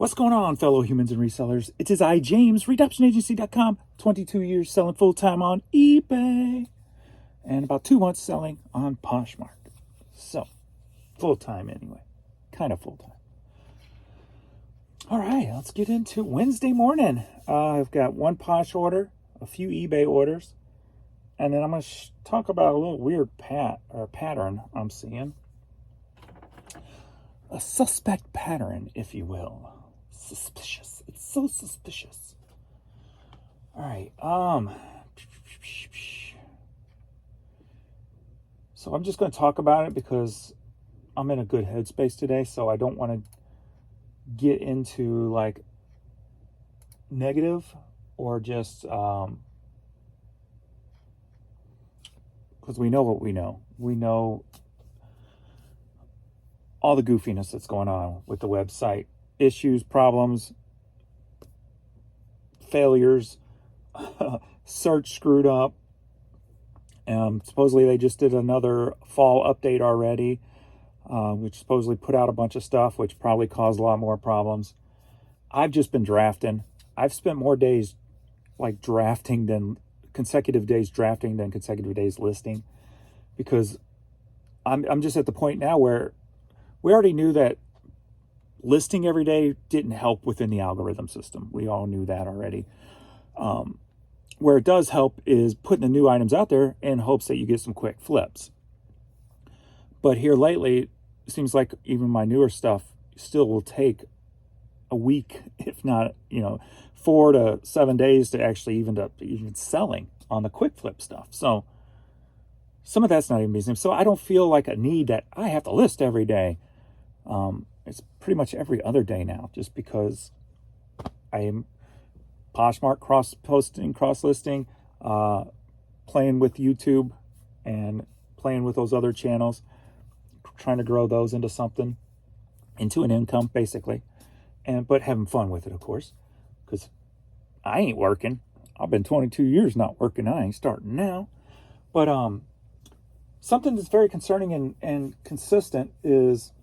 What's going on, fellow humans and resellers? It is I, James, RedemptionAgency.com, 22 years selling full-time on eBay, and about 2 months selling on Poshmark. So, full-time anyway. Kind of full-time. All right, let's get into Wednesday morning. I've got one Posh order, a few eBay orders, and then I'm going to talk about a little weird pattern I'm seeing. A suspect pattern, if you will. Suspicious. It's so suspicious. All right. So I'm just going to talk about it because I'm in a good headspace today, so I don't want to get into like negative or just because we know what we know. We know all the goofiness that's going on with the website. Issues, problems, failures, search screwed up. Supposedly they just did another fall update already, which supposedly put out a bunch of stuff, which probably caused a lot more problems. I've just been drafting. I've spent more days like drafting than consecutive days drafting than consecutive days listing, because I'm just at the point now where we already knew that listing every day didn't help within the algorithm system. We all knew that already. Where it does help is putting the new items out there in hopes that you get some quick flips. But here lately, it seems like even my newer stuff still will take a week, if not, 4 to 7 days to actually even selling on the quick flip stuff. So some of that's not even business. So I don't feel like a need that I have to list every day. It's pretty much every other day now, just because I am Poshmark cross-posting, cross-listing, playing with YouTube and playing with those other channels, trying to grow those into something, into an income, basically, but having fun with it, of course, because I ain't working. I've been 22 years not working. I ain't starting now. But something that's very concerning and consistent is,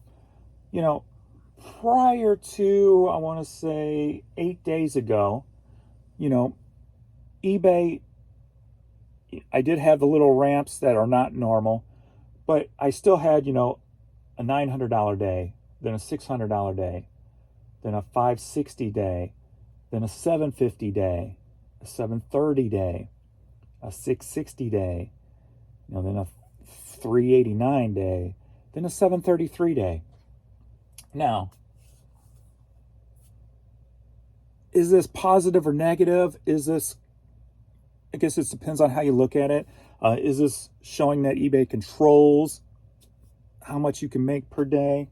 prior to, I want to say 8 days ago, eBay, I did have the little ramps that are not normal, but I still had, a $900 day, then a $600 day, then a $560 day, then a $750 day, a $730 day, a $660 day, then a $389 day, then a $733 day. Now, is this positive or negative? Is this, I guess it depends on how you look at it. Is this showing that eBay controls how much you can make per day?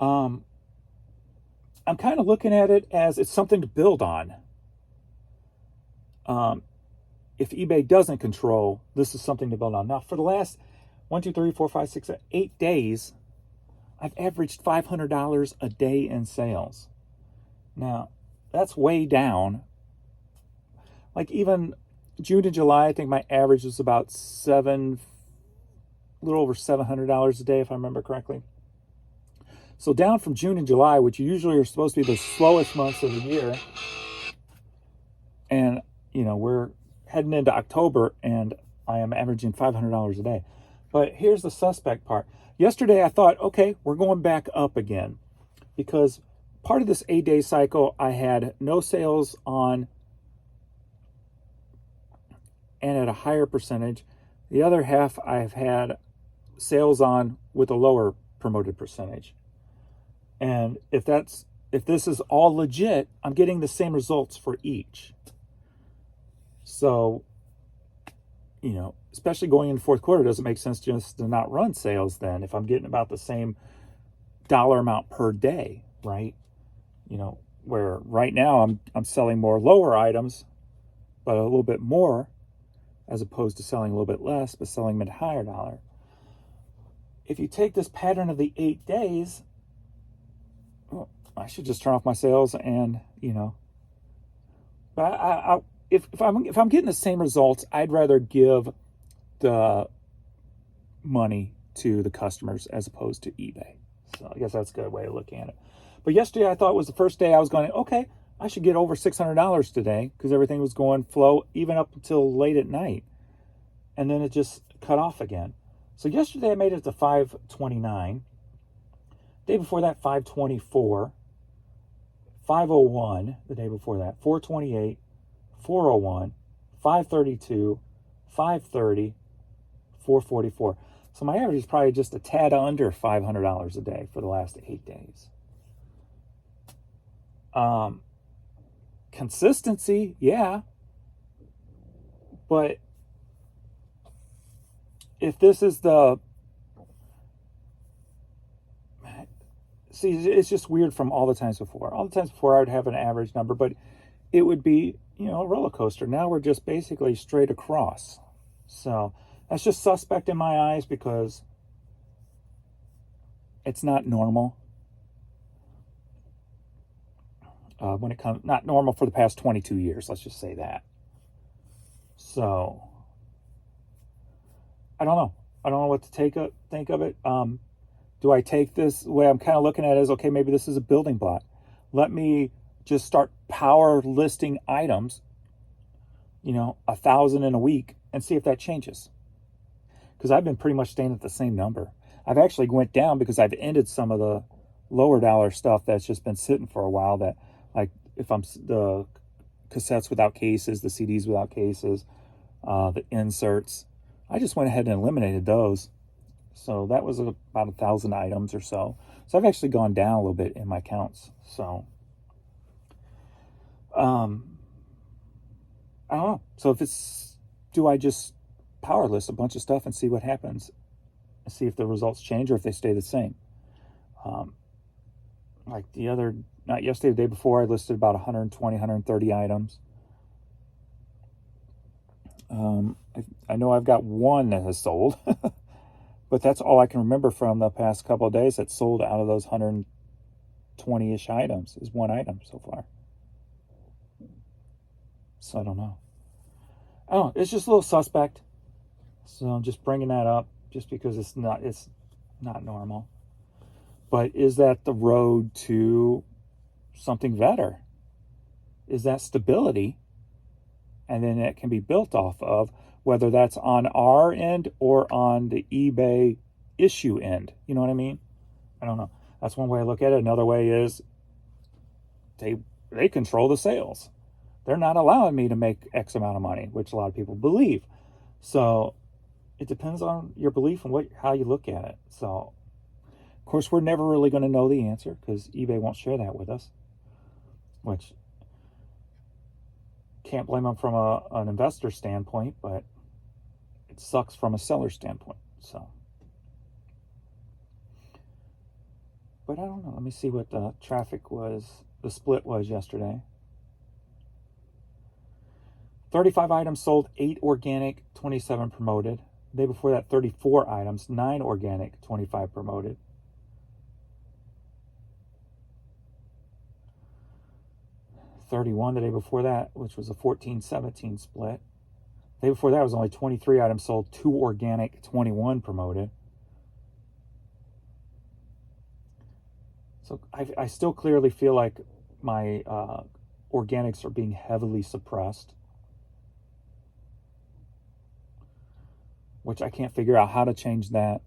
I'm kind of looking at it as it's something to build on. If eBay doesn't control, this is something to build on. Now, for the last 8 days, I've averaged $500 a day in sales. Now, that's way down. Like even June and July, I think my average was about a little over $700 a day, if I remember correctly. So down from June and July, which usually are supposed to be the slowest months of the year. And, we're heading into October and I am averaging $500 a day. But here's the suspect part. Yesterday, I thought, okay, we're going back up again, because part of this 8-day cycle, I had no sales on and at a higher percentage. The other half, I've had sales on with a lower promoted percentage. And if this is all legit, I'm getting the same results for each. So, especially going into fourth quarter, doesn't make sense just to not run sales then if I'm getting about the same dollar amount per day, right? Where right now I'm selling more lower items, but a little bit more, as opposed to selling a little bit less, but selling them at a higher dollar. If you take this pattern of the 8 days, well, I should just turn off my sales and, but if I'm getting the same results, I'd rather give the money to the customers as opposed to eBay. So So I guess that's a good way of looking at it. But yesterday I thought was the first day I was going, okay, I should get over $600 today because everything was going flow even up until late at night. And then it just cut off again. So yesterday I made it to 529. Day before that, 524. 501 the day before that, 428, 401, 532, 530, 444. So my average is probably just a tad under $500 a day for the last 8 days. Consistency, yeah. But if this is the... See, it's just weird from all the times before. All the times before I would have an average number, but it would be, a roller coaster. Now we're just basically straight across. So that's just suspect in my eyes because it's not normal. When it comes, not normal for the past 22 years, let's just say that. So I don't know. I don't know what to think of it. Do I take this, the way I'm kind of looking at it is, okay, maybe this is a building block. Let me just start power listing items, 1,000 in a week, and see if that changes. Because I've been pretty much staying at the same number. I've actually went down because I've ended some of the lower dollar stuff that's just been sitting for a while, that, like, if I'm the cassettes without cases, the CDs without cases, the inserts, I just went ahead and eliminated those. So that was about 1,000 items or so. So I've actually gone down a little bit in my counts. So, I don't know. So do I just power list a bunch of stuff and see what happens? And see if the results change or if they stay the same. Like not yesterday, the day before, I listed about 120, 130 items. I know I've got one that has sold. But that's all I can remember from the past couple of days that sold out of those 120-ish items is one item so far. So I don't know. It's just a little suspect. So I'm just bringing that up just because it's not normal. But is that the road to something better? Is that stability? And then it can be built off of, whether that's on our end or on the eBay issue end. You know what I mean? I don't know. That's one way I look at it. Another way is they control the sales. They're not allowing me to make X amount of money, which a lot of people believe. So it depends on your belief and how you look at it. So, of course, we're never really going to know the answer because eBay won't share that with us, which can't blame them from an investor standpoint, but it sucks from a seller standpoint. So, but I don't know. Let me see what the the split was yesterday. 35 items sold, 8 organic, 27 promoted. The day before that, 34 items, 9 organic, 25 promoted. $31 the day before that, which was a 14-17 split. The day before that was only 23 items sold, 2 organic, 21 promoted. So I still clearly feel like my organics are being heavily suppressed, which I can't figure out how to change that.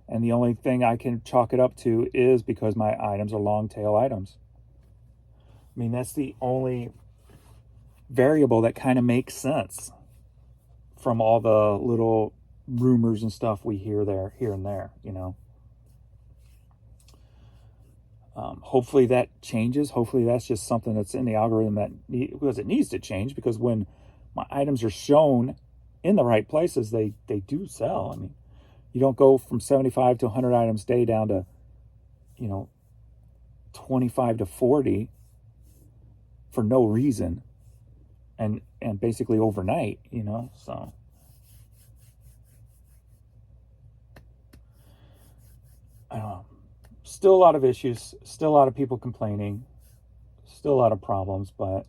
And the only thing I can chalk it up to is because my items are long tail items. I mean, that's the only variable that kind of makes sense from all the little rumors and stuff we hear here and there, Hopefully that changes. Hopefully that's just something that's in the algorithm because it needs to change, because when my items are shown in the right places, they do sell. I mean, you don't go from 75 to 100 items a day down to, 25 to 40 for no reason and basically overnight, so. I don't know. Still a lot of issues, still a lot of people complaining, still a lot of problems, but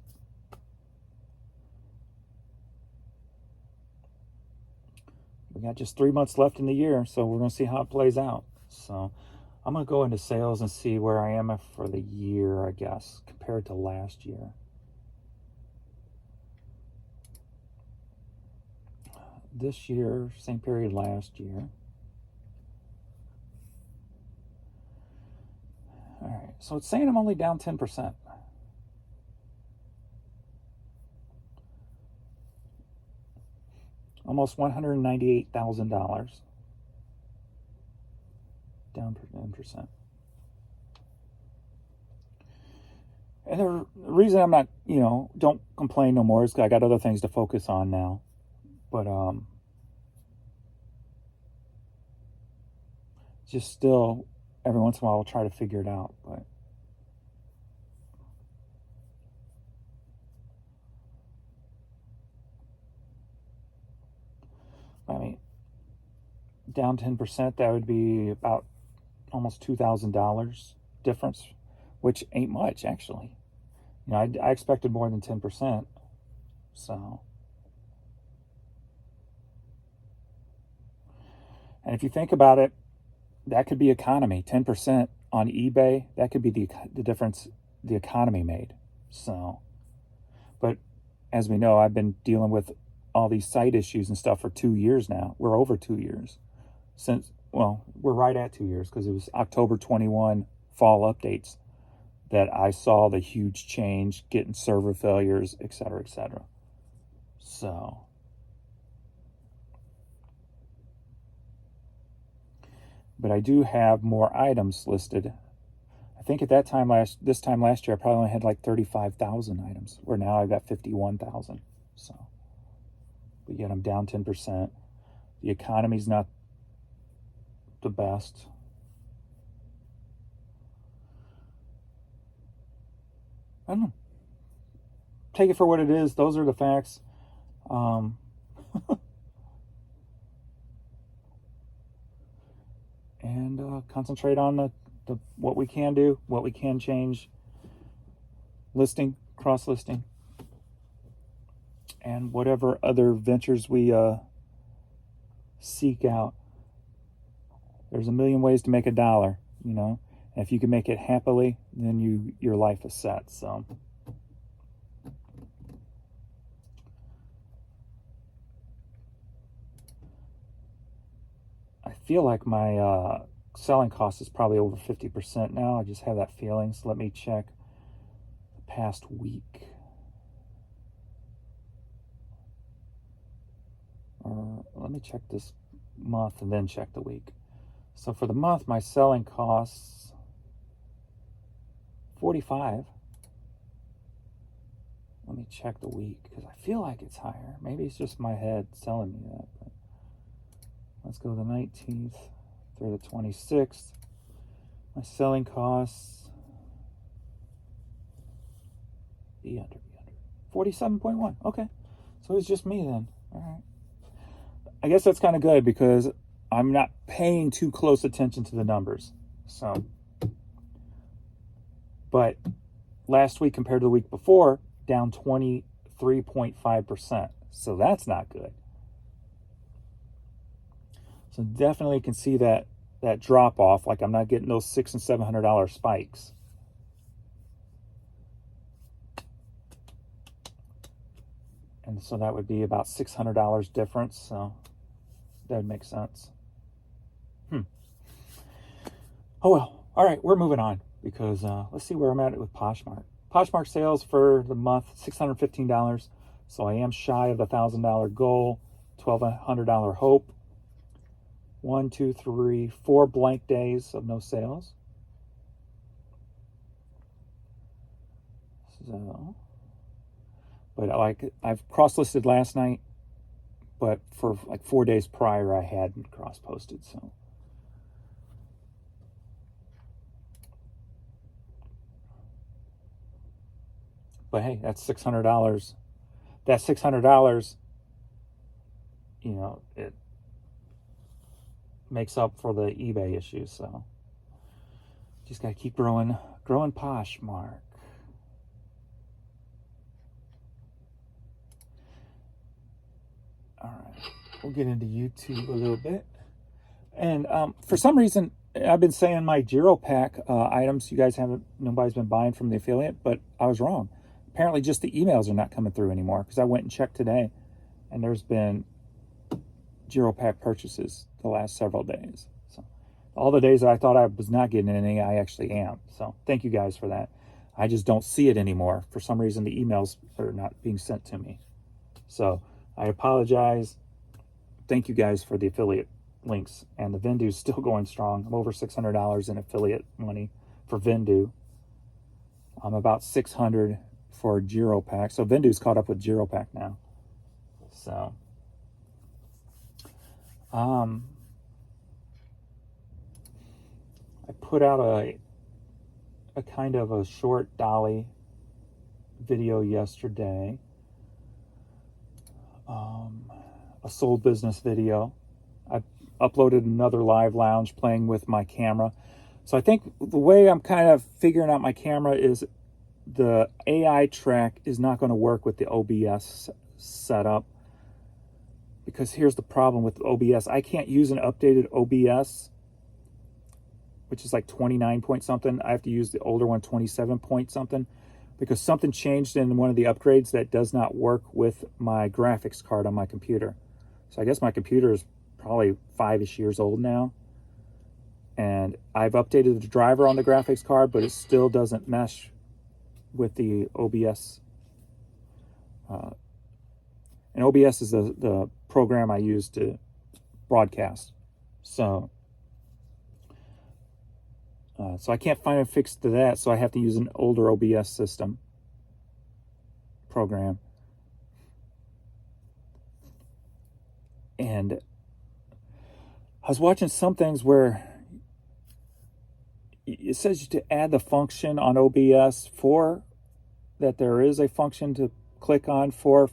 we got just 3 months left in the year, so we're going to see how it plays out. So I'm going to go into sales and see where I am for the year, I guess, compared to last year. This year, same period last year. All right, so it's saying I'm only down 10%. Almost $198,000. Down 10%. And the reason I'm not, don't complain no more is I got other things to focus on now. But just still, every once in a while, I'll try to figure it out. But I mean, down 10%, that would be about almost $2,000 difference, which ain't much, actually. I expected more than 10%. So, and if you think about it, that could be economy. 10% on eBay, that could be the difference the economy made. So, but as we know, I've been dealing with all these site issues and stuff for 2 years now. We're over 2 years. We're right at 2 years, because it was October 21 fall updates that I saw the huge change, getting server failures, et cetera, et cetera. So, but I do have more items listed. I think at this time last year, I probably only had like 35,000 items, where now I've got 51,000. So, but yet I'm down 10%. The economy's not the best. I don't know. Take it for what it is. Those are the facts. And concentrate on the what we can do, what we can change. Listing, cross-listing, and whatever other ventures we seek out. There's a million ways to make a dollar, And if you can make it happily, then your life is set. So, I feel like my selling cost is probably over 50% now. I just have that feeling. So let me check the past week. Or let me check this month and then check the week. So for the month, my selling costs 45. Let me check the week, because I feel like it's higher. Maybe it's just my head telling me that. But let's go the 19th through the 26th. My selling costs, be under 47.1. Okay, so it's just me then. All right. I guess that's kind of good, because I'm not paying too close attention to the numbers. So, but last week compared to the week before, down 23.5%. So that's not good. So definitely can see that drop off. Like, I'm not getting those $600 and $700 spikes. And so that would be about $600 difference. So that would make sense. Oh well. All right, we're moving on, because let's see where I'm at with Poshmark. Poshmark sales for the month, $615. So I am shy of the $1,000 goal. $1,200 hope. 1, 2, 3, 4 blank days of no sales. So, but I've cross-listed last night, but for like 4 days prior, I hadn't cross-posted. So, but hey, that's $600. That $600, it makes up for the eBay issue. So, just gotta keep growing Poshmark. All right, we'll get into YouTube a little bit. And for some reason, I've been saying my Giro Pack items, you guys haven't, nobody's been buying from the affiliate, but I was wrong. Apparently just the emails are not coming through anymore, because I went and checked today and there's been Giro Pack purchases the last several days. So all the days that I thought I was not getting any, I actually am. So thank you guys for that. I just don't see it anymore. For some reason, the emails are not being sent to me. So I apologize. Thank you guys for the affiliate links. And the Vendu's still going strong. I'm over $600 in affiliate money for Vendu. I'm about $600 for Giro Pack. So Vendu's caught up with Giro Pack now. So I put out a kind of a short dolly video yesterday, a sold business video. I uploaded another live lounge playing with my camera. So I think the way I'm kind of figuring out my camera is the AI track is not going to work with the OBS setup, because here's the problem with OBS. I can't use an updated OBS, which is like 29 point something. I have to use the older one, 27 point something, because something changed in one of the upgrades that does not work with my graphics card on my computer. So I guess my computer is probably 5-ish years old now. And I've updated the driver on the graphics card, but it still doesn't mesh with the OBS. And OBS is the program I use to broadcast. So I can't find a fix to that, so I have to use an older OBS system program. And I was watching some things where it says to add the function on OBS for that there is a function to click on for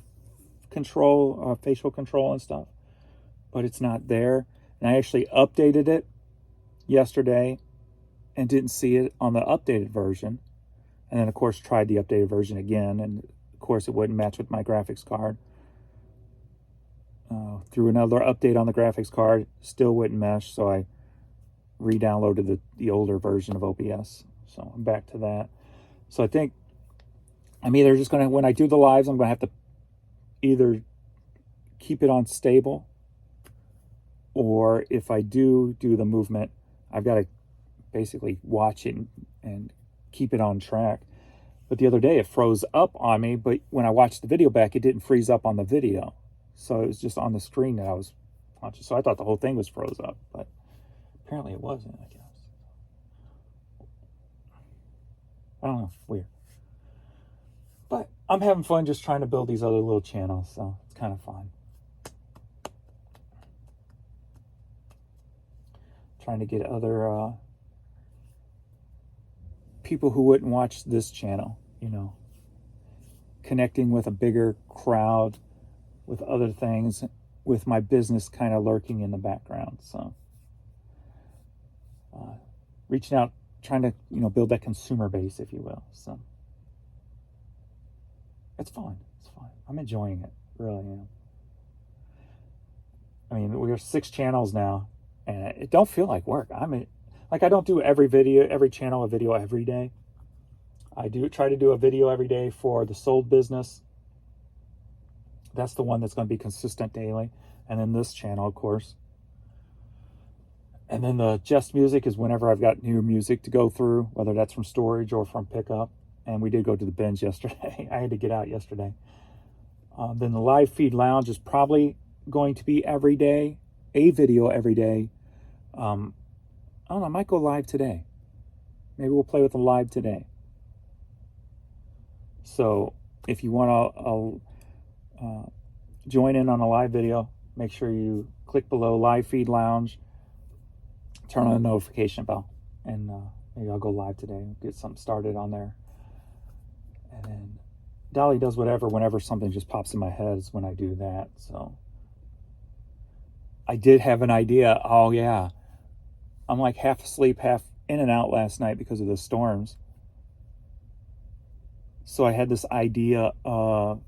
control, facial control and stuff, but it's not there. And I actually updated it yesterday and didn't see it on the updated version. And then, of course, tried the updated version again. And, of course, it wouldn't match with my graphics card. Through another update on the graphics card, still wouldn't mesh. So I re-downloaded the older version of OBS. So I'm back to that. So I think I'm either just going to, when I do the lives, I'm going to have to either keep it on stable, or if I do the movement, I've got to basically watch it and keep it on track. But the other day it froze up on me, but when I watched the video back, it didn't freeze up on the video. So it was just on the screen that I was watching. So I thought the whole thing was froze up, but apparently it wasn't, I guess. I don't know, weird. But I'm having fun just trying to build these other little channels, so it's kind of fun. Trying to get other people who wouldn't watch this channel, connecting with a bigger crowd, with other things, with my business kind of lurking in the background. So reaching out, trying to, build that consumer base, if you will. So it's fun. It's fun. I'm enjoying it. Really am. I mean, we're 6 channels now, and it don't feel like work. I don't do every channel a video every day. I do try to do a video every day for the sold business. That's the one that's going to be consistent daily. And then this channel, of course. And then the Just Music is whenever I've got new music to go through, whether that's from storage or from pickup. And we did go to the binge yesterday. I had to get out yesterday. Then the live feed lounge is probably going to be every day, a video every day. I don't know, I might go live today. Maybe we'll play with the live today. So if you want to join in on a live video, make sure you click below live feed lounge, turn on the notification bell, and maybe I'll go live today and get something started on there. And then Dolly does whatever, whenever something just pops in my head is when I do that. So I did have an idea. Oh yeah, I'm like half asleep, half in and out last night because of the storms. So I had this idea of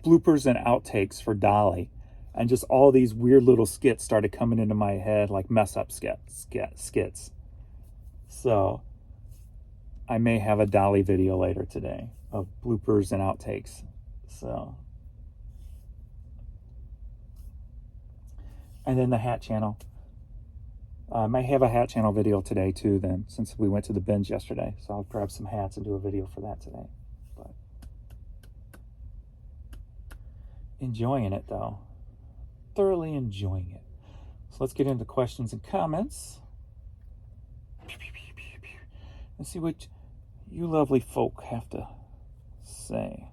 bloopers and outtakes for Dolly. And just all these weird little skits started coming into my head, like mess up skits. So I may have a Dolly video later today of bloopers and outtakes. So, and then the hat channel. I might have a hat channel video today too then, since we went to the binge yesterday. So I'll grab some hats and do a video for that today. But enjoying it though. Thoroughly enjoying it. So let's get into questions and comments. Let's see what you lovely folk have to say.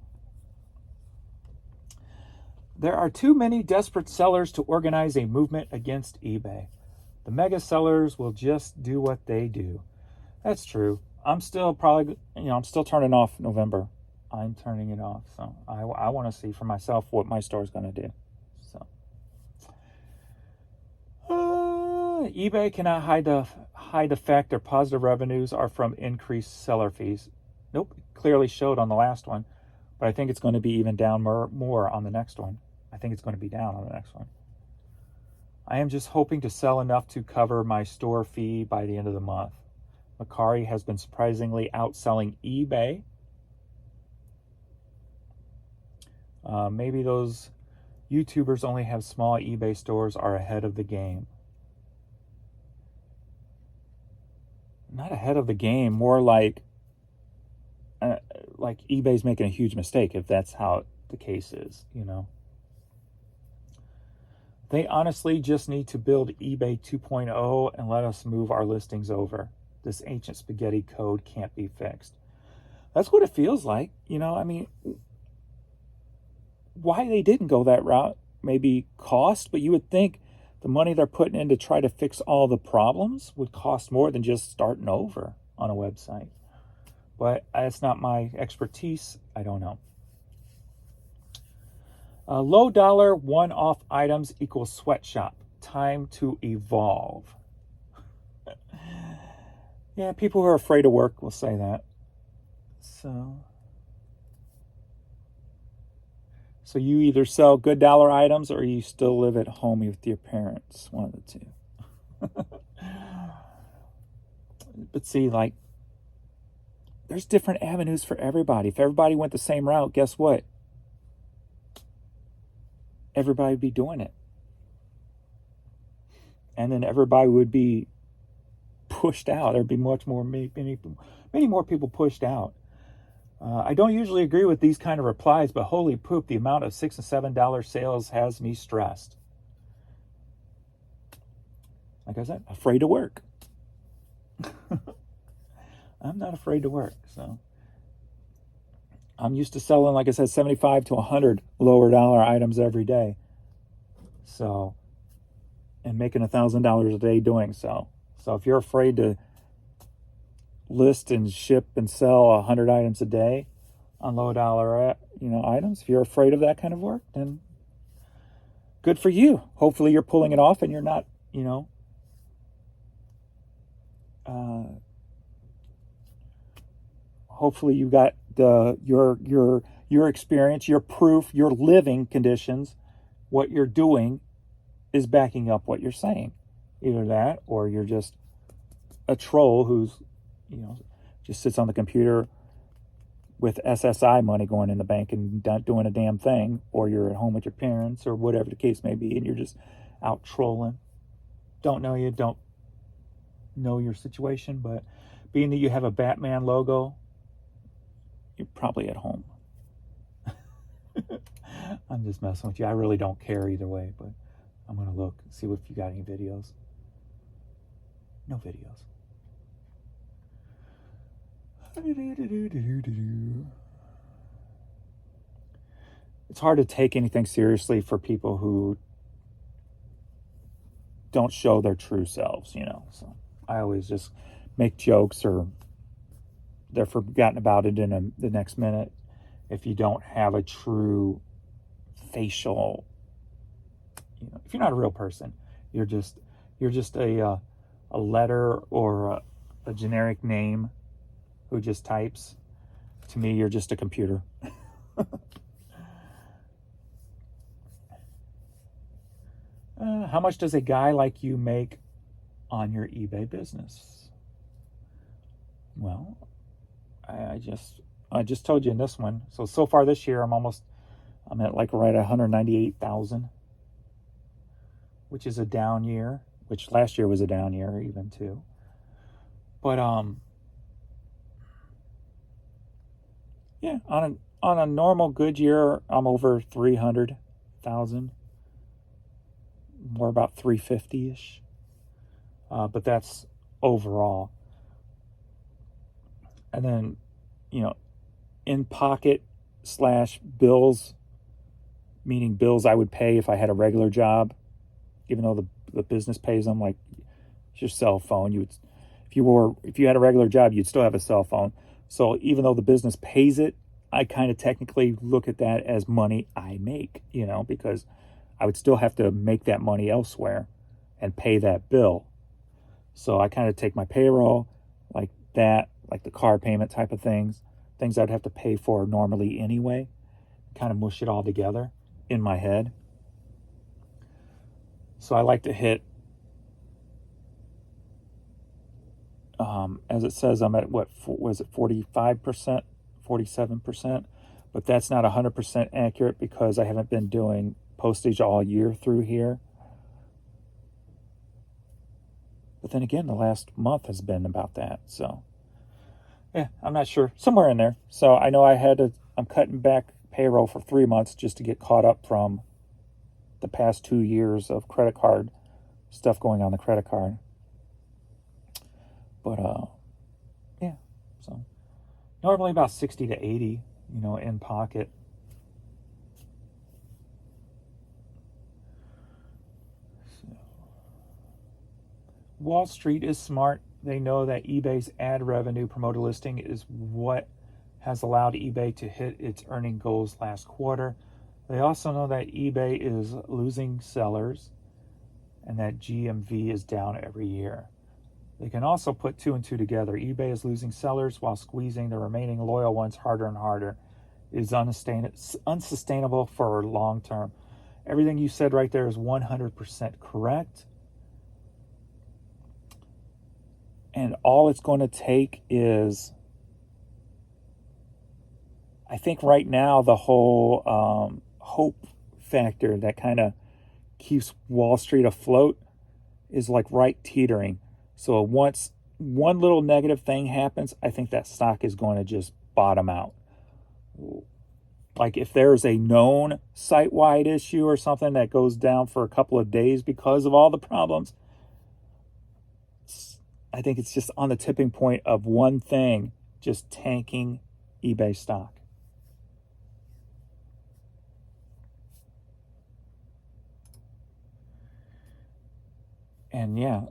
There are too many desperate sellers to organize a movement against eBay. The mega sellers will just do what they do. That's true. I'm still I'm still turning off November. I'm turning it off. So I want to see for myself what my store's going to do. So eBay cannot hide the fact their positive revenues are from increased seller fees. Nope, it clearly showed on the last one, but I think it's going to be even down more on the next one. I think it's going to be down on the next one. I am just hoping to sell enough to cover my store fee by the end of the month. Mercari has been surprisingly outselling eBay. Maybe those YouTubers only have small eBay stores are ahead of the game. Not ahead of the game, more like eBay's making a huge mistake if that's how the case is, you know. They honestly just need to build eBay 2.0 and let us move our listings over. This ancient spaghetti code can't be fixed. That's what it feels like, you know. I mean, why they didn't go that route, maybe cost, but you would think the money they're putting in to try to fix all the problems would cost more than just starting over on a website. But it's not my expertise. I don't know. Low dollar one-off items equals sweatshop. Time to evolve. Yeah, people who are afraid of work will say that. So you either sell good dollar items or you still live at home with your parents. One of the two. But see, like, there's different avenues for everybody. If everybody went the same route, guess what? Everybody would be doing it. And then everybody would be pushed out. There'd be many more people pushed out. I don't usually agree with these kind of replies, but holy poop, the amount of $6 and $7 sales has me stressed. Like I said, afraid to work. I'm not afraid to work, so I'm used to selling, like I said, 75 to 100 lower dollar items every day. So, and making $1,000 a day doing so. So if you're afraid to list and ship and sell 100 items a day on low dollar, items, if you're afraid of that kind of work, then good for you. Hopefully you're pulling it off and you're not, hopefully you got your experience, your proof, your living conditions, what you're doing is backing up what you're saying. Either that or you're just a troll who's, just sits on the computer with SSI money going in the bank and not doing a damn thing, or you're at home with your parents or whatever the case may be, and you're just out trolling. Don't know you, don't know your situation, but being that you have a Batman logo, you're probably at home. I'm just messing with you. I really don't care either way, but I'm going to look and see if you got any videos. No videos. It's hard to take anything seriously for people who don't show their true selves, So I always just make jokes or they're forgotten about it in the next minute if you don't have a true facial, if you're not a real person, you're just a letter or a generic name who just types. To me, you're just a computer. How much does a guy like you make on your eBay business? Well, I just told you in this one. So far this year, I'm at like right at 198,000, which is a down year, which last year was a down year even too. But yeah, on a normal good year, I'm over 300,000, more about 350-ish. But that's overall. And then, in pocket / bills, meaning bills I would pay if I had a regular job, even though the business pays them, like your cell phone. If you had a regular job, you'd still have a cell phone. So even though the business pays it, I kind of technically look at that as money I make, because I would still have to make that money elsewhere and pay that bill. So I kind of take my payroll, like that, like the car payment type of things I'd have to pay for normally anyway, kind of mush it all together in my head. So I like to hit, as it says, I'm at what was it, 45%, 47%, but that's not 100% accurate because I haven't been doing postage all year through here. But then again, the last month has been about that. So yeah, I'm not sure. Somewhere in there. So I know I'm cutting back payroll for 3 months just to get caught up from the past 2 years of credit card stuff going on the credit card. But yeah, so normally about 60 to 80, in pocket. So, Wall Street is smart. They know that eBay's ad revenue promoted listing is what has allowed eBay to hit its earning goals last quarter. They also know that eBay is losing sellers and that GMV is down every year. They can also put 2 and 2 together. eBay is losing sellers while squeezing the remaining loyal ones harder and harder. It is unsustainable for long term. Everything you said right there is 100% correct. And all it's going to take is, I think right now, the whole hope factor that kind of keeps Wall Street afloat is like right teetering. So once one little negative thing happens, I think that stock is going to just bottom out. Like if there's a known site-wide issue or something that goes down for a couple of days because of all the problems, I think it's just on the tipping point of one thing just tanking eBay stock. And yeah,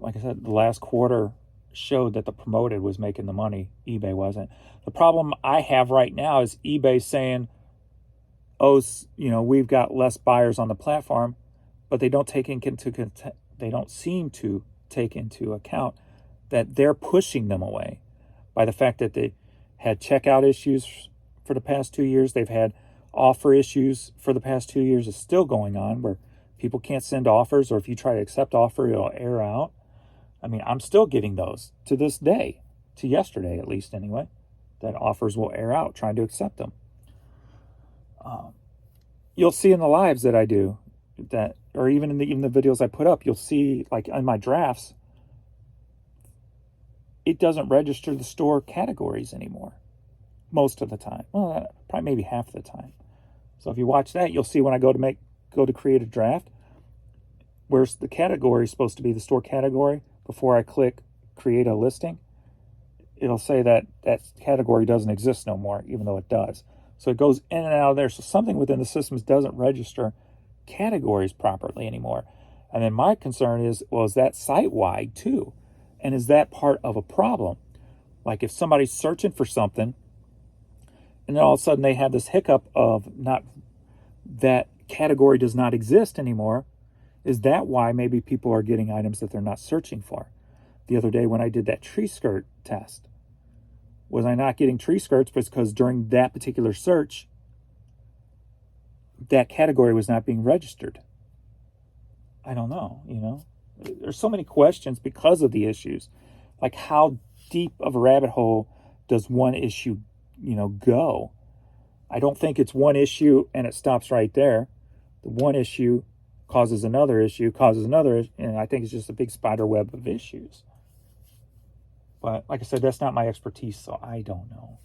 like I said, the last quarter showed that the promoted was making the money. eBay wasn't. The problem I have right now is eBay saying, oh, we've got less buyers on the platform, but they don't seem to take into account that they're pushing them away by the fact that they had checkout issues for the past 2 years. They've had offer issues for the past 2 years. It's still going on where people can't send offers, or if you try to accept offer, it'll air out. I mean, I'm still getting those to this day, to yesterday at least anyway, that offers will air out trying to accept them. You'll see in the lives that I do that, or even in the videos I put up, you'll see like in my drafts, it doesn't register the store categories anymore most of the time. Well, probably maybe half the time. So if you watch that, you'll see when I go to create a draft, where's the category supposed to be the store category. Before I click create a listing, it'll say that category doesn't exist no more, even though it does. So it goes in and out of there. So something within the systems doesn't register categories properly anymore. And then my concern is, well, is that site-wide too? And is that part of a problem? Like if somebody's searching for something and then all of a sudden they have this hiccup of not that category does not exist anymore, is that why maybe people are getting items that they're not searching for? The other day when I did that tree skirt test, was I not getting tree skirts because during that particular search, that category was not being registered? I don't know, you know. There's so many questions because of the issues. Like, how deep of a rabbit hole does one issue, you know, go? I don't think it's one issue and it stops right there. The one issue causes another issue, and I think it's just a big spider web of issues. But like I said, that's not my expertise, so I don't know.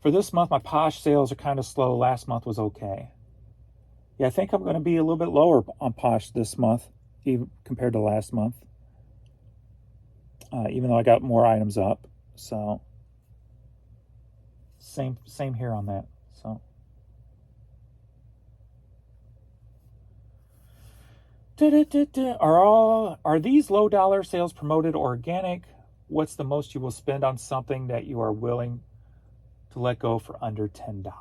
For this month, my Posh sales are kind of slow. Last month was okay. Yeah, I think I'm going to be a little bit lower on Posh this month, even compared to last month. Even though I got more items up, so same here on that. So are these low dollar sales promoted or organic? What's the most you will spend on something that you are willing to let go for under $10?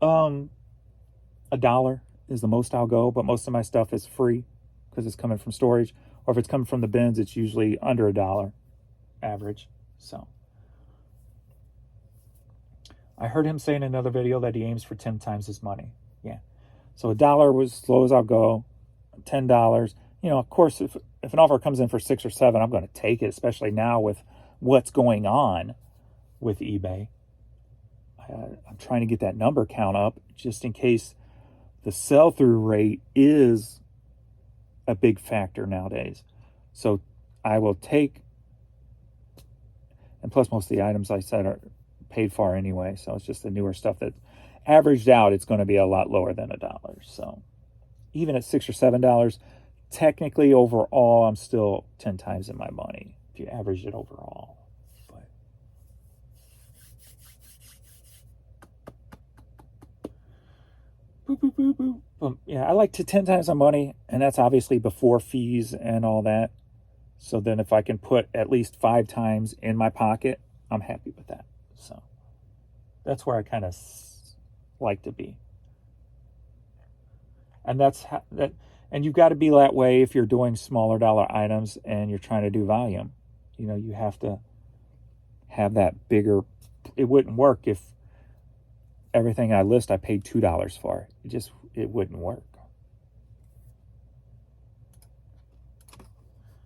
$1 is the most I'll go, but most of my stuff is free because it's coming from storage, or if it's coming from the bins, it's usually under $1 average. So I heard him say in another video that he aims for 10 times his money. Yeah. So $1 was as low as I'll go. $10. You know, of course, if an offer comes in for 6 or 7, I'm going to take it, especially now with what's going on with eBay. I'm trying to get that number count up just in case the sell-through rate is a big factor nowadays. So I will take, and plus most of the items I said are paid for anyway, so it's just the newer stuff that averaged out, it's going to be a lot lower than $1. So even at $6 or $7, technically overall, I'm still 10 times in my money if you average it overall. But boop, boop, boop, boop. Yeah, I like to 10 times my money, and that's obviously before fees and all that. So then if I can put at least 5 times in my pocket, I'm happy with that. So that's where I kind of like to be. And that's that. And you've got to be that way if you're doing smaller dollar items and you're trying to do volume. You know, you have to have that bigger. It wouldn't work if everything I list I paid $2 for. It wouldn't work.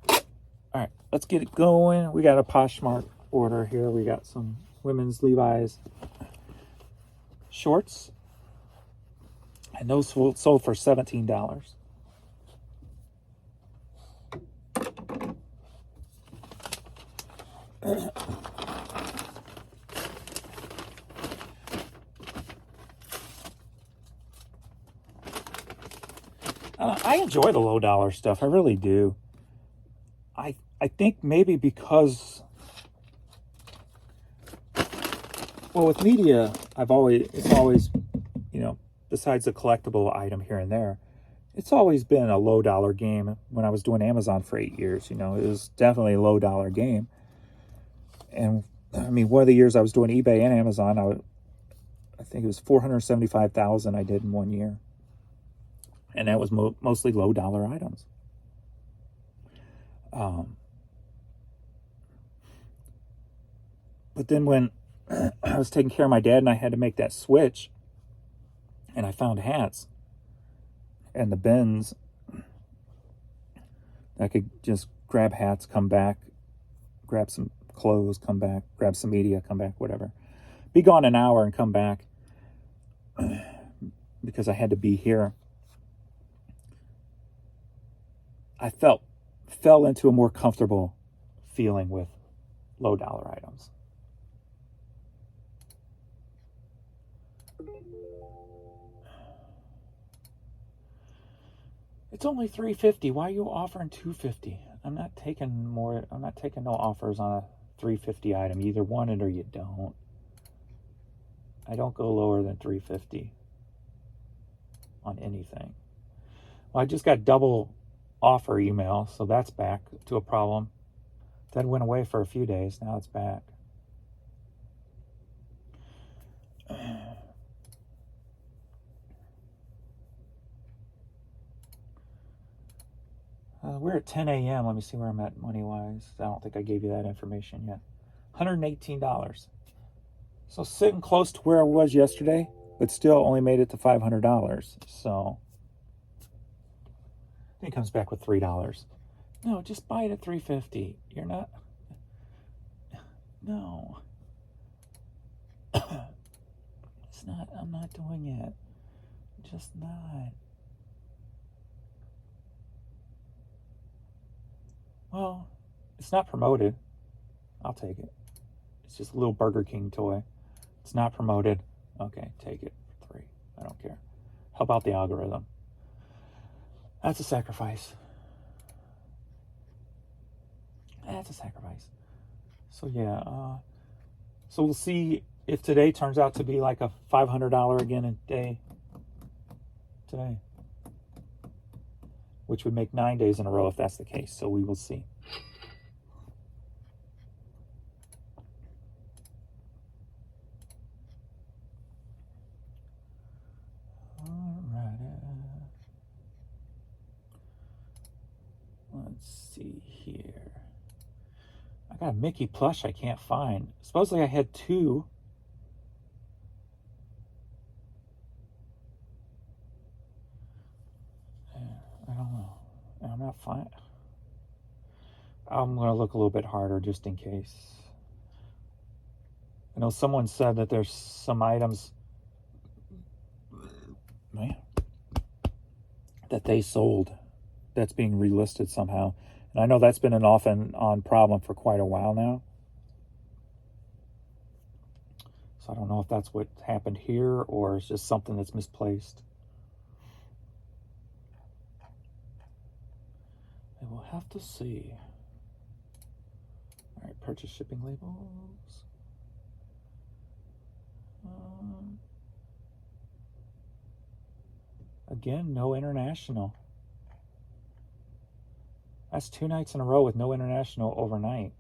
All right, let's get it going. We got a Poshmark order here. We got some women's Levi's shorts, and those sold for $17. I enjoy the low dollar stuff. I really do. I think maybe because, well, with media, it's always, you know, besides a collectible item here and there, it's always been a low dollar game. When I was doing Amazon for 8 years, you know, it was definitely a low dollar game. And I mean, one of the years I was doing eBay and Amazon, I think it was 475,000 I did in 1 year. And that was mostly low dollar items. But then when I was taking care of my dad and I had to make that switch, and I found hats and the bins, I could just grab hats, come back, grab some clothes, come back, grab some media, come back, whatever. Be gone an hour and come back because I had to be here. I fell into a more comfortable feeling with low dollar items. It's only $350. Why are you offering $250? I'm not taking no offers on a $350 item. You either want it or you don't. I don't go lower than $350 on anything. Well, I just got double offer email, so that's back to a problem. That went away for a few days. Now it's back. We're at 10 a.m. Let me see where I'm at money-wise. I don't think I gave you that information yet. $118. So sitting close to where I was yesterday, but still only made it to $500. So I think it comes back with $3. No, just buy it at $3.50. You're not. No. It's not. I'm not doing it. Just not. Well, it's not promoted. I'll take it. It's just a little Burger King toy. It's not promoted. Okay, take it for $3. I don't care. Help out the algorithm. That's a sacrifice. That's a sacrifice. So yeah, so we'll see if today turns out to be like a $500 again a day today, which would make 9 days in a row if that's the case. So we will see. Let's see here. I got a Mickey plush I can't find. Supposedly I had 2. I don't know. I'm not fine. I'm going to look a little bit harder just in case. I know someone said that there's some items that they sold that's being relisted somehow. And I know that's been an off and on problem for quite a while now. So I don't know if that's what happened here or it's just something that's misplaced. I will have to see. All right, purchase shipping labels. Again, no international. That's 2 nights in a row with no international overnight.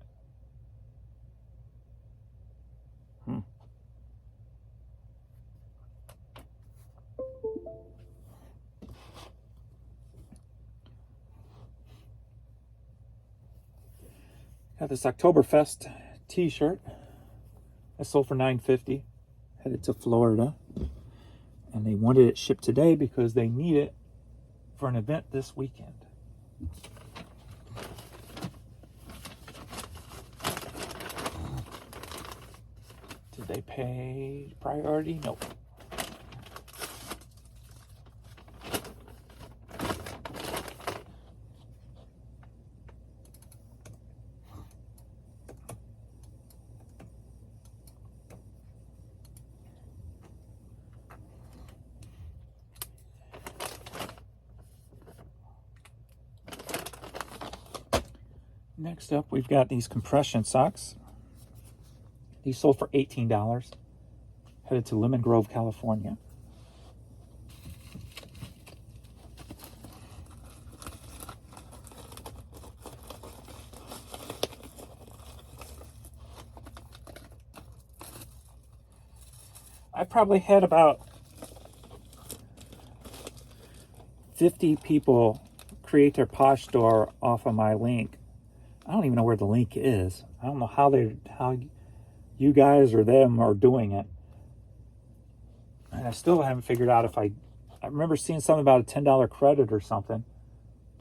Got this Oktoberfest t-shirt. I sold for $9.50. Headed to Florida. And they wanted it shipped today because they need it for an event this weekend. Did they pay priority? Nope. Next up, we've got these compression socks. These sold for $18. Headed to Lemon Grove, California. I probably had about 50 people create their Posh store off of my link. I don't even know where the link is. I don't know how you guys or them are doing it. And I still haven't figured out if I remember seeing something about a $10 credit or something,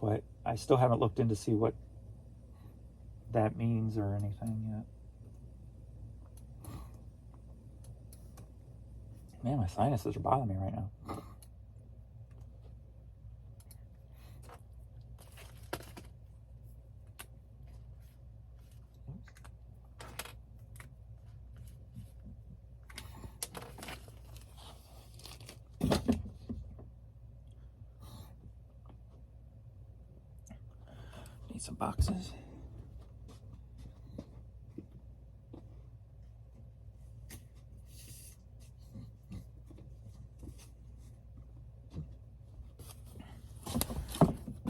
but I still haven't looked in to see what that means or anything yet. Man, my sinuses are bothering me right now. Need some boxes.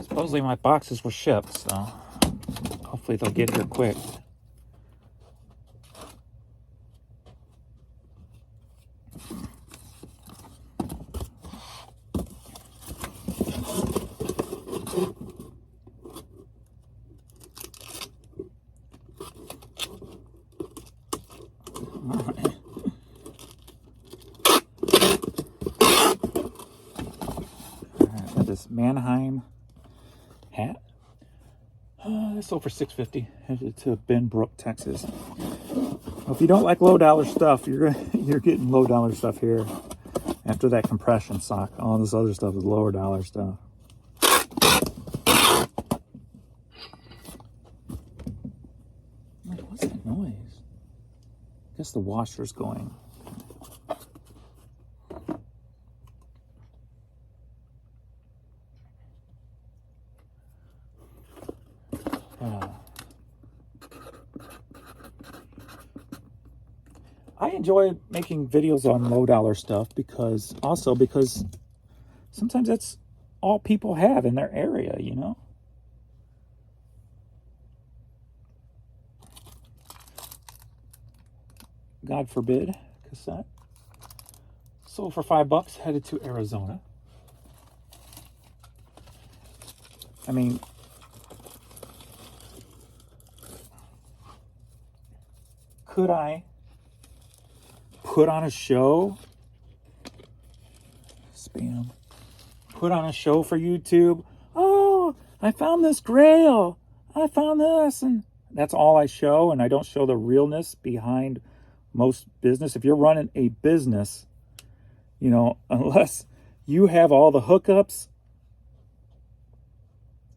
Supposedly my boxes were shipped, so hopefully they'll get here quick. Mannheim hat. This sold for $6.50. Headed to Benbrook, Texas. Well, if you don't like low dollar stuff, you're getting low dollar stuff here. After that compression sock, all this other stuff is lower dollar stuff. What's that noise? I guess the washer's going. I enjoy making videos on low dollar stuff because sometimes that's all people have in their area, you know? God forbid, cassette. Sold for $5, headed to Arizona. I mean, could I put on a show? Spam. Put on a show for YouTube. Oh, I found this grail. I found this. And that's all I show. And I don't show the realness behind most business. If you're running a business, you know, unless you have all the hookups,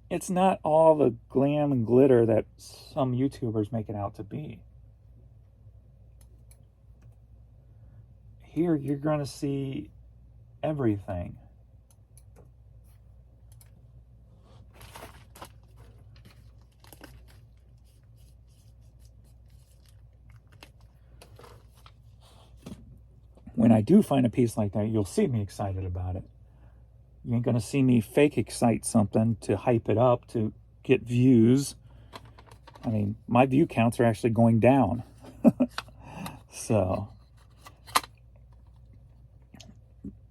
it's not all the glam and glitter that some YouTubers make it out to be. Here, you're going to see everything. When I do find a piece like that, you'll see me excited about it. You ain't going to see me fake excite something to hype it up to get views. I mean, my view counts are actually going down. So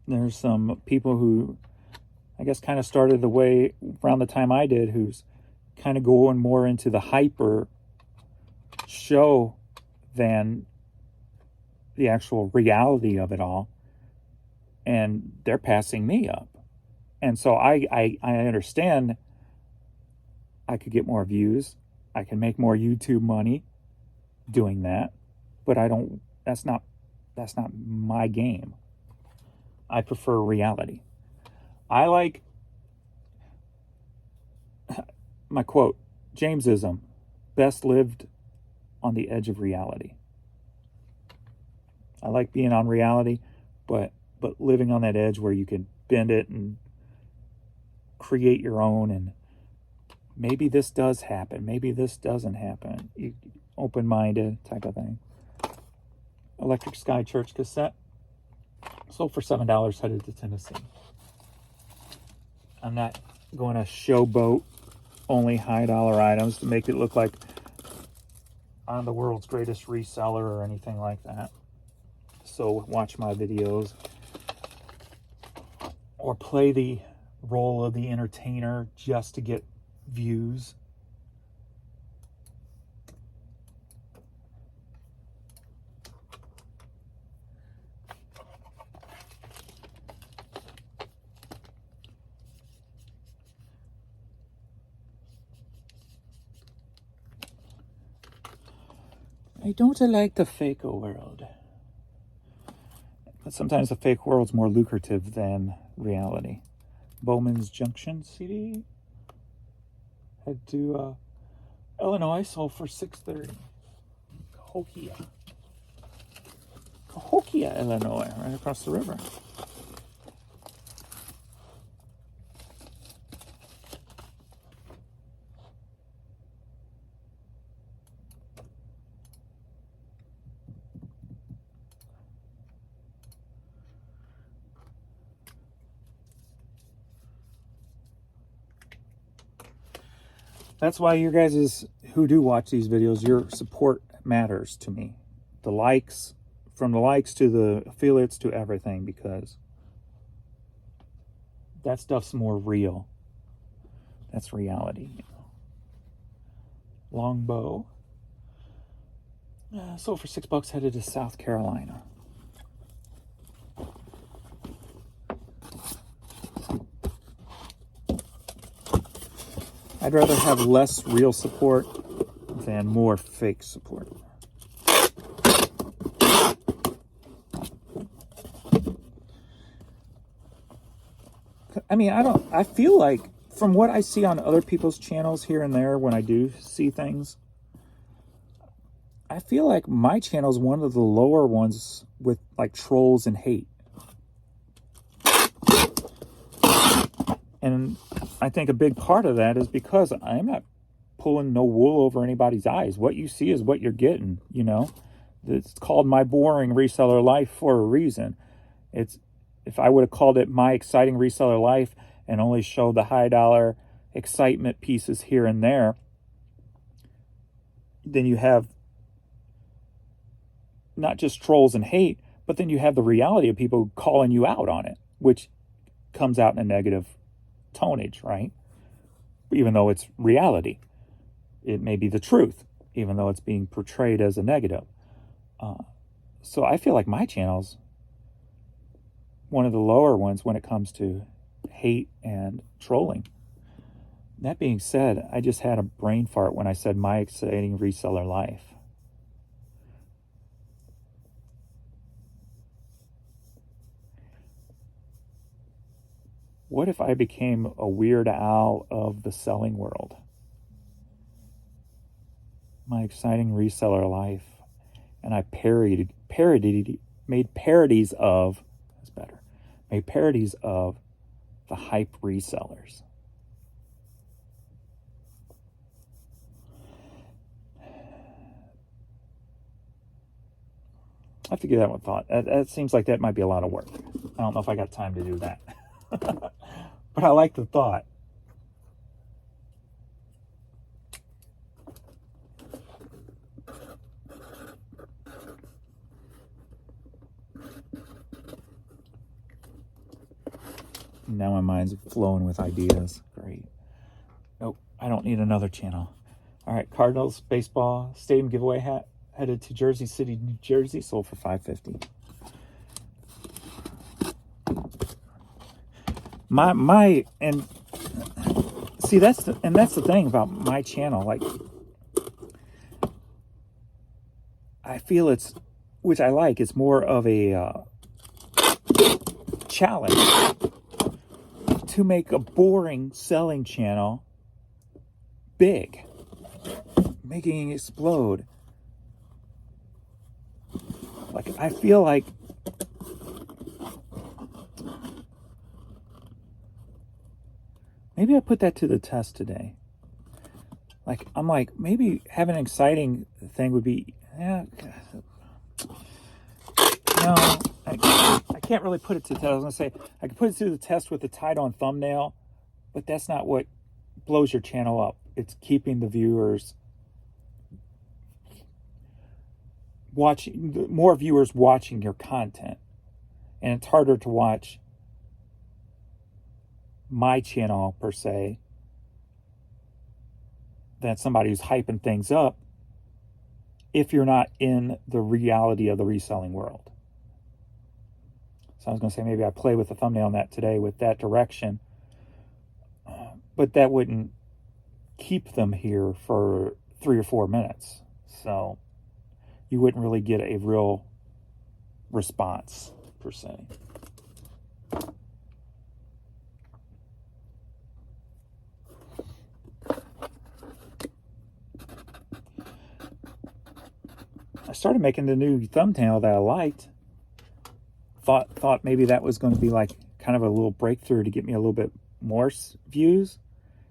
there's some people who, I guess, kind of started the way around the time I did, who's kind of going more into the hyper show than the actual reality of it all. And they're passing me up. And so I understand I could get more views. I can make more YouTube money doing that. But that's not my game. I prefer reality. I like my quote, Jamesism, best lived on the edge of reality. I like being on reality, but living on that edge where you can bend it and create your own, and maybe this does happen, maybe this doesn't happen. Open-minded type of thing. Electric Sky Church cassette. Sold for $7, headed to Tennessee. I'm not going to showboat only high dollar items to make it look like I'm the world's greatest reseller or anything like that. So watch my videos or play the role of the entertainer just to get views. I don't like the fake world. But sometimes the fake world's more lucrative than reality. Bowman's Junction CD. Head to Illinois, sold for $6.30. Cahokia, Illinois, right across the river. That's why you guys who do watch these videos, your support matters to me. The likes, from the likes to the affiliates to everything, because that stuff's more real. That's reality. You know. Longbow. Sold for $6, headed to South Carolina. I'd rather have less real support than more fake support. I mean, I feel like from what I see on other people's channels here and there when I do see things, I feel like my channel is one of the lower ones with like trolls and hate. And I think a big part of that is because I'm not pulling no wool over anybody's eyes. What you see is what you're getting, you know. It's called My Boring Reseller Life for a reason. It's, if I would have called it My Exciting Reseller Life and only showed the high dollar excitement pieces here and there, then you have not just trolls and hate, but then you have the reality of people calling you out on it, which comes out in a negative tonnage, right? Even though it's reality. It may be the truth, even though it's being portrayed as a negative. So I feel like my channel's one of the lower ones when it comes to hate and trolling. That being said, I just had a brain fart when I said My Exciting Reseller Life. What if I became a Weird Al of the selling world? My Exciting Reseller Life. And I made parodies of, that's better, made parodies of the hype resellers. I have to give that one thought. That seems like that might be a lot of work. I don't know if I got time to do that. But I like the thought. Now my mind's flowing with ideas. Great. Nope, I don't need another channel. All right, Cardinals baseball stadium giveaway hat headed to Jersey City, New Jersey, sold for $5.50. And see, that's the thing about my channel. Like, I feel it's, which I like, it's more of a challenge to make a boring selling channel big, making it explode. Like, I feel like maybe I put that to the test today. Like, I'm like, maybe having an exciting thing would be, yeah, no, I can't really put it to the test. I was going to say, I could put it to the test with the title and thumbnail, but that's not what blows your channel up. It's keeping the viewers watching, more viewers watching your content. And it's harder to watch my channel, per se, than somebody who's hyping things up if you're not in the reality of the reselling world. So I was going to say, maybe I play with the thumbnail on that today with that direction, but that wouldn't keep them here for 3 or 4 minutes. So you wouldn't really get a real response, per se. I started making the new thumbnail that I liked. Thought maybe that was going to be like kind of a little breakthrough to get me a little bit more views.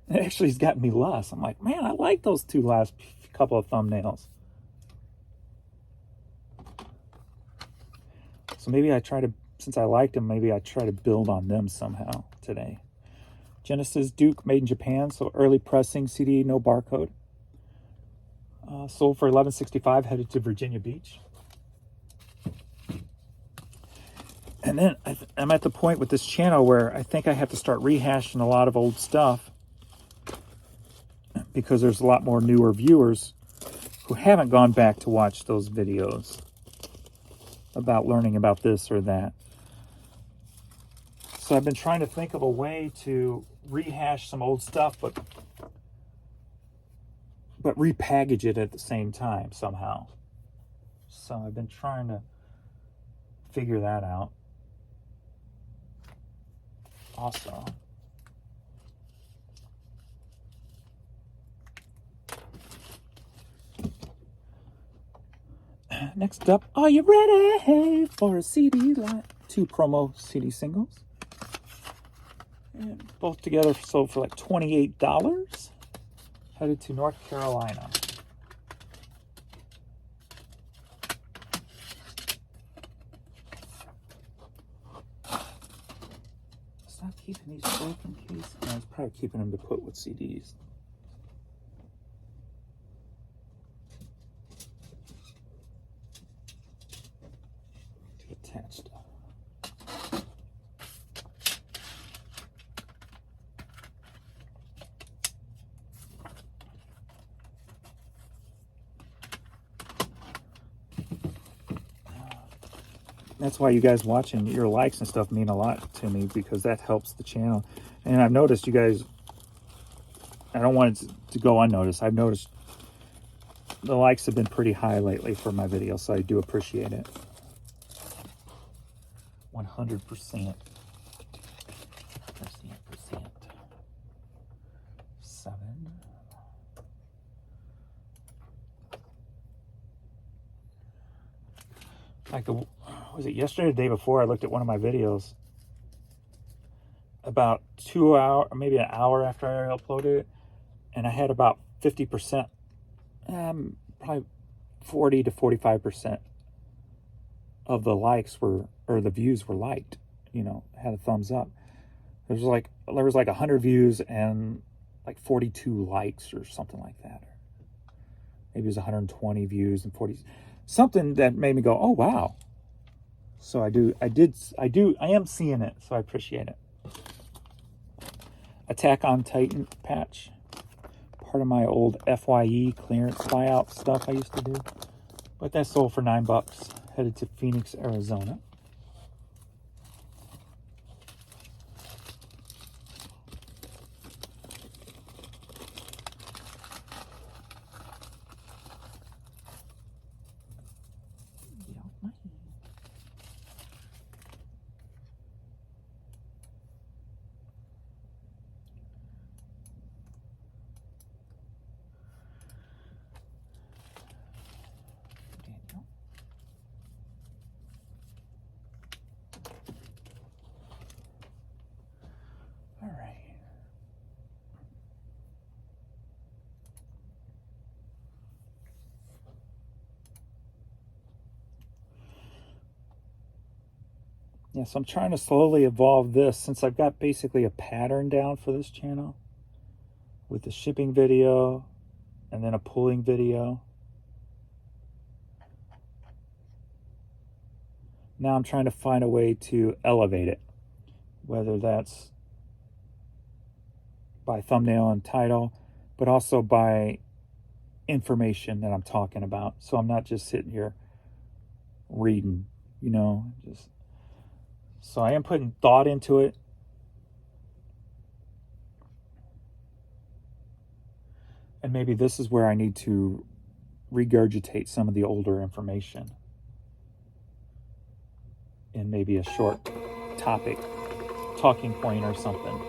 It actually has gotten me less. I'm like, man, I like those 2 last couple of thumbnails. So maybe I try to, since I liked them, maybe I try to build on them somehow today. Genesis Duke, made in Japan, so early pressing CD, no barcode. Sold for $11.65, headed to Virginia Beach. And then I'm at the point with this channel where I think I have to start rehashing a lot of old stuff because there's a lot more newer viewers who haven't gone back to watch those videos about learning about this or that. So I've been trying to think of a way to rehash some old stuff, but but repackage it at the same time somehow. So I've been trying to figure that out. Also, next up, are you ready for a CD line? 2 promo CD singles. And both together sold for like $28. Headed to North Carolina. Stop keeping these broken cases. I was probably keeping them to put with CDs. To attach stuff. That's why you guys watching, your likes and stuff mean a lot to me, because that helps the channel. And I've noticed you guys, I don't want it to go unnoticed. I've noticed the likes have been pretty high lately for my videos, so I do appreciate it. 100%. 7. Like was it yesterday or the day before, I looked at one of my videos about 2 hours, or maybe an hour after I uploaded it, and I had about 50%, probably 40 to 45% of the likes were, or the views were liked, you know, had a thumbs up. There was like 100 views and like 42 likes or something like that. Maybe it was 120 views and 40, something that made me go, oh wow. So I am seeing it, so I appreciate it. Attack on Titan patch. Part of my old FYE clearance buyout stuff I used to do. But that sold for $9. Headed to Phoenix, Arizona. Yeah, so I'm trying to slowly evolve this, since I've got basically a pattern down for this channel with the shipping video and then a pulling video. Now I'm trying to find a way to elevate it, whether that's by thumbnail and title, but also by information that I'm talking about. So I'm not just sitting here reading, you know, just. So I am putting thought into it. And maybe this is where I need to regurgitate some of the older information in maybe a short topic, talking point or something.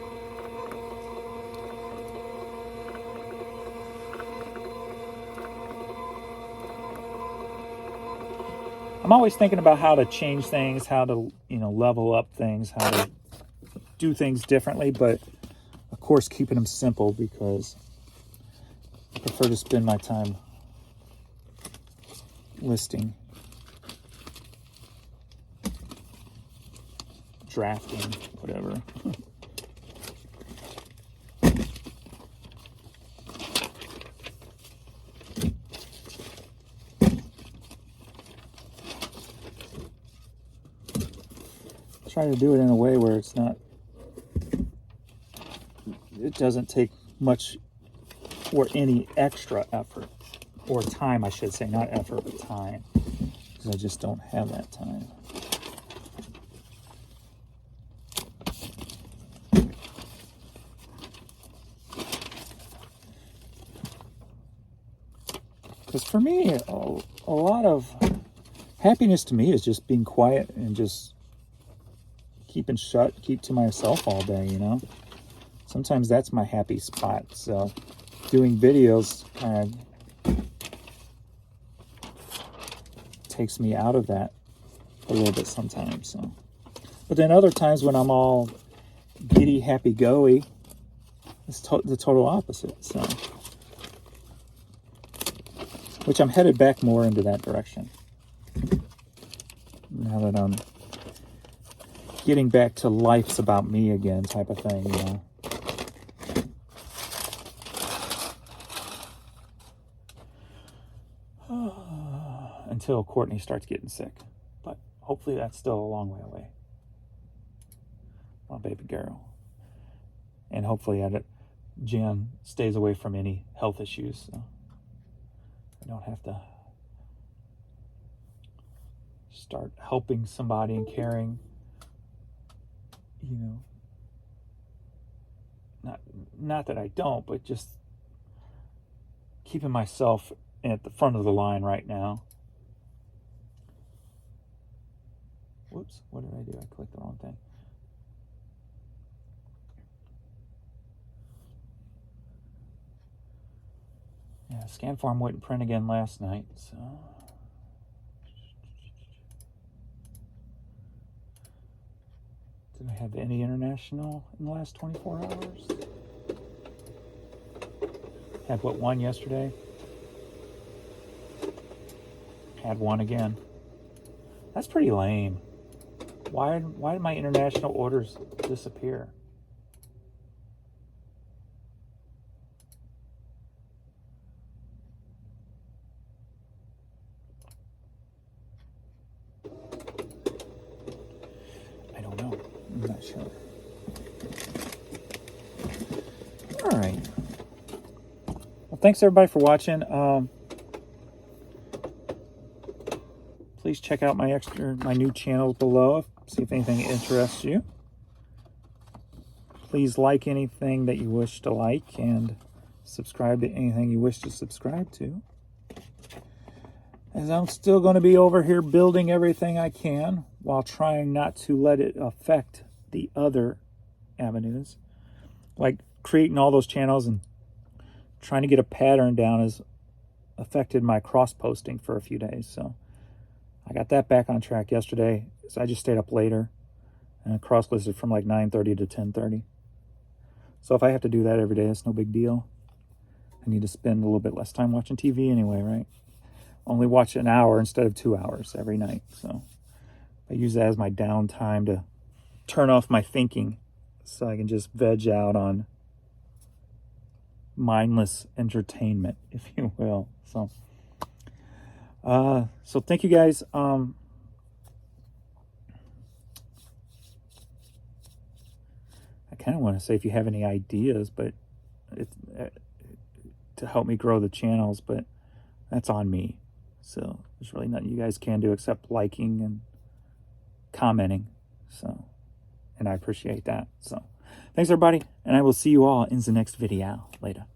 I'm always thinking about how to change things, how to, you know, level up things, how to do things differently, but of course keeping them simple, because I prefer to spend my time listing, drafting, whatever. Try to do it in a way where it's not, it doesn't take much or any extra effort, or time, I should say, not effort, but time, because I just don't have that time. Because for me, a lot of happiness to me is just being quiet and just keep to myself all day, you know? Sometimes that's my happy spot. So doing videos kind of takes me out of that a little bit sometimes. So, but then other times when I'm all giddy, happy-go-y, it's the total opposite. So, which I'm headed back more into that direction now that I'm getting back to life's about me again type of thing, you know. Until Courtney starts getting sick. But hopefully that's still a long way away. My baby girl. And hopefully Jan stays away from any health issues. So I don't have to start helping somebody and caring, you know. Not that I don't, but just keeping myself at the front of the line right now. Whoops, what did I do? I clicked the wrong thing. Yeah, scan form wouldn't print again last night, so. Did I have any international in the last 24 hours? Had what, one yesterday? Had one again. That's pretty lame. Why did my international orders disappear? I don't know. I'm not sure. All right. Well, thanks everybody for watching. Please check out my new channels below. See if anything interests you. Please like anything that you wish to like and subscribe to anything you wish to subscribe to. As I'm still going to be over here building everything I can while trying not to let it affect the other avenues. Like creating all those channels and trying to get a pattern down has affected my cross-posting for a few days. So I got that back on track yesterday. So I just stayed up later and cross-listed from like 9:30 to 10:30. So if I have to do that every day, it's no big deal. I need to spend a little bit less time watching TV anyway, right? Only watch an hour instead of 2 hours every night. So I use that as my downtime to turn off my thinking so I can just veg out on mindless entertainment, if you will. So thank you guys. I kind of want to say if you have any ideas, but to help me grow the channels, but that's on me. So there's really nothing you guys can do except liking and commenting. So, and I appreciate that. So thanks everybody, and I will see you all in the next video. Later.